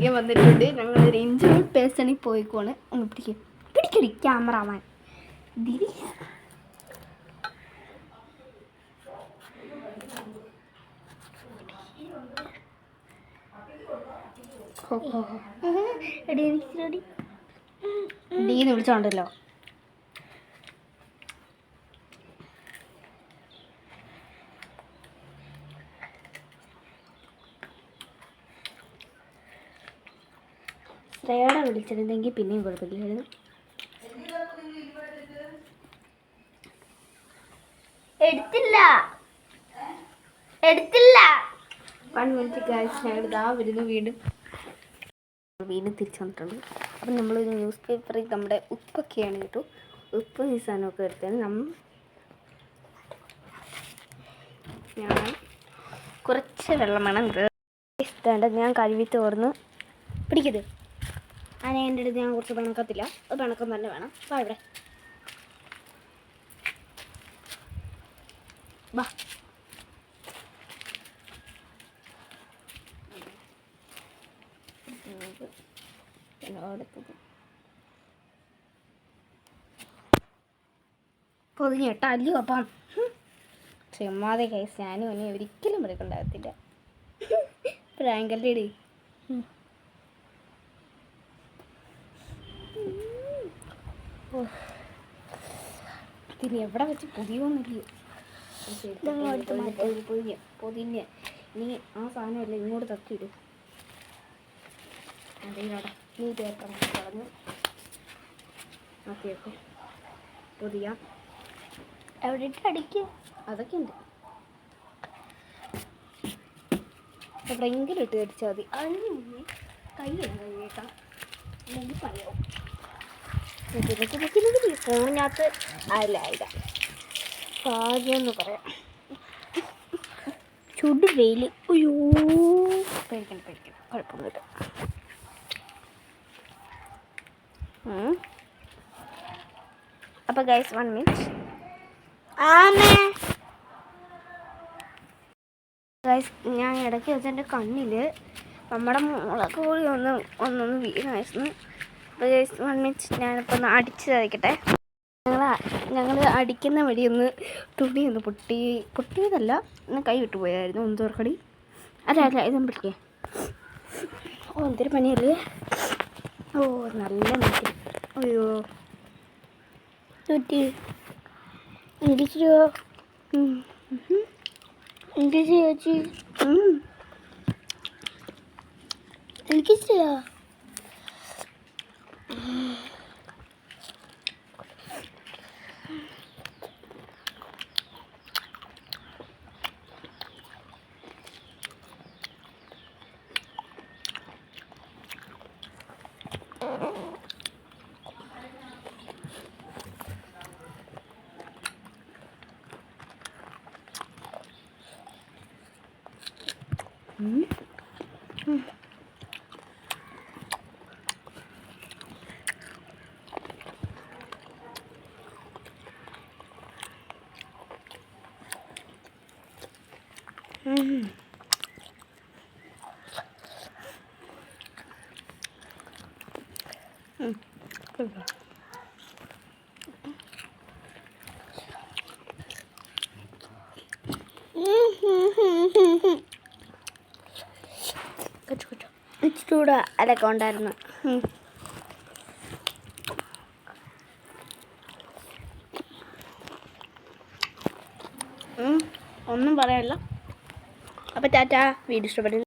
പിടിക്കാൻ വന്നിട്ടുണ്ട്. ഞങ്ങളൊരു ഇഞ്ചി പേസ്റ്റണിൽ പോയിക്കോണ്. ഒന്ന് പിടിക്കടി ക്യാമറാമാൻ. ഡീന്ന് വിളിച്ചോണ്ടല്ലോ. ശ്രേയയുടെ വിളിച്ചിരുന്നെങ്കിൽ പിന്നെയും കുഴപ്പമില്ലായിരുന്നു. എടുത്തില്ല 1 മിനിറ്റ് ഗൈസ്. ഞങ്ങൾ ഇതാ വരുന്നു. വീണ്ടും തിരിച്ചു വന്നിട്ടുണ്ട്. അപ്പം നമ്മളൊരു ന്യൂസ് പേപ്പറിൽ നമ്മുടെ ഉപ്പൊക്കെയാണ് കേട്ടോ. ഉപ്പ് ഈ സാധനമൊക്കെ എടുത്തത് ഞാൻ കുറച്ച് വെള്ളം വേണം. ഇഷ്ടേണ്ട ഞാൻ കഴുകി തോർന്ന് പിടിക്കരുത്. എൻ്റെ അടുത്ത് ഞാൻ കുറച്ച് പിണക്കത്തില്ല. അത് പിണക്കം തന്നെ വേണം. വാ ഇവിടെ വാ. പൊതിഞ്ഞിട്ട അല്ലയോ അപ്പം ചുമ്മാതെ കേസ്. ഞാനും ഇനി ഒരിക്കലും എടുക്കണ്ടാകത്തില്ല. പ്രാങ്കല്ലേടി. ഇനി എവിടെ വെച്ച് പൊതിയൊന്നുമില്ലയോ. പൊതിഞ്ഞ് നീ ആ സാധനമല്ല ഇങ്ങോട്ട് തട്ടിയിടും. അതേടാ നീ പേപ്പർ കളഞ്ഞു നോക്കിയേക്കും. പൊതിയാം. എവിടെ ഇട്ട് അടിക്കുക അതൊക്കെ ഉണ്ട്. എവിടെയെങ്കിലും ഇട്ട് അടിച്ചാൽ മതി. അതിന് മുന്നേ കൈയൊന്നും കഴുകിയേക്കാം, അല്ലെങ്കിൽ പറയാവും. ഫോണിനകത്ത് അല്ല കാര്യമെന്ന് പറയാം. ചുട് വെയിൽ. അയ്യോ പേടിക്കണം കുഴപ്പമൊന്നുമില്ല. അപ്പോൾ ഗൈസ് 1 മിനിറ്റ്. ഗൈസ് ഞാൻ ഇടയ്ക്ക് വെച്ചെൻ്റെ കണ്ണിൽ നമ്മുടെ മുളക് പൊടി ഒന്നൊന്ന് വീണായിരുന്നു. അപ്പോൾ ഗൈസ് 1 മിനിറ്റ് ഞാനിപ്പോൾ ഒന്ന് അടിച്ച് തയ്ക്കട്ടെ. ഞങ്ങൾ അടിക്കുന്ന വഴി ഒന്ന് തുണി ഒന്ന് പൊട്ടിയതല്ല, ഒന്ന് കൈ വിട്ടു പോയായിരുന്നു. ഒന്നോർക്കടി അല്ല ഇതും പിടിക്കേ. ഓ എന്തൊരു പണിയല്ലേ. ഓ നല്ല നീട്ടി. അയ്യോ തുറ്റി ഇടിച്ചോ. എനിക്ക് ചേച്ചി എനിക്ക് ചെയ്യാ. ഇച്ചിരൂടെ അതൊക്കെ ഉണ്ടായിരുന്നു. ഒന്നും പറയാനില്ല. അപ്പോൾ ടാറ്റാ. വീഡിയോ ഇഷ്ടപ്പെട്ടു